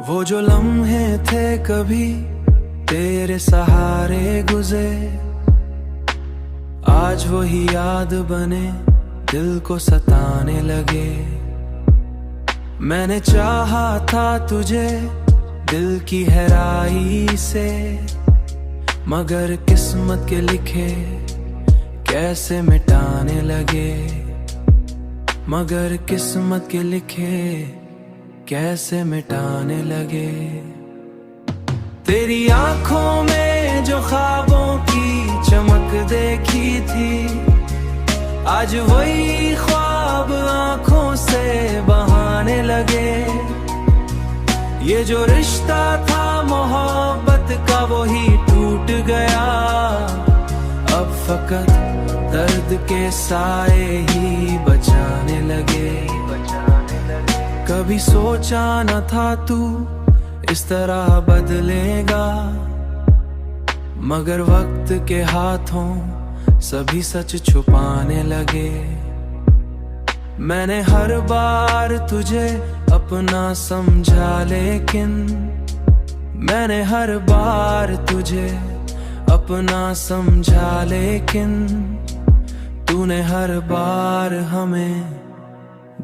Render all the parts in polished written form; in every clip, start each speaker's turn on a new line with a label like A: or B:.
A: वो जो लम्हे थे कभी तेरे सहारे गुजरे, आज वही याद बने दिल को सताने लगे। मैंने चाहा था तुझे दिल की गहराई से, मगर किस्मत के लिखे कैसे मिटाने लगे। मगर किस्मत के लिखे कैसे मिटाने लगे। तेरी आंखों में जो ख्वाबों की चमक देखी थी, आज वही ख्वाब आंखों से बहाने लगे। ये जो रिश्ता था मोहब्बत का वही टूट गया, अब फकत दर्द के साए ही बचाने लगे। कभी सोचा न था तू इस तरह बदलेगा, मगर वक्त के हाथों सभी सच छुपाने लगे। मैंने हर बार तुझे अपना समझा, लेकिन मैंने हर बार तुझे अपना समझा, लेकिन तूने हर बार हमें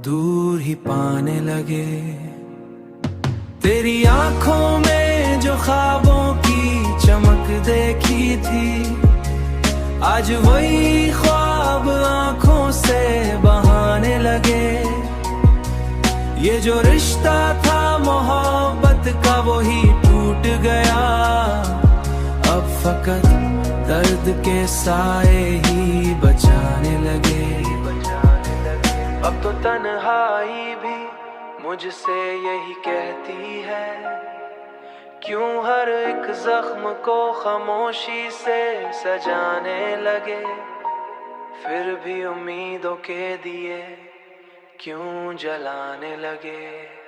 A: दूर ही पाने लगे। तेरी आंखों में जो ख्वाबों की चमक देखी थी, आज वही ख्वाब आंखों से बहाने लगे। ये जो रिश्ता था मोहब्बत का वही टूट गया, अब फकत दर्द के साए ही बचाने लगे। अब तो तन्हाई भी मुझसे यही कहती है, क्यों हर एक जख्म को खामोशी से सजाने लगे। फिर भी उम्मीदों के दिए क्यों जलाने लगे।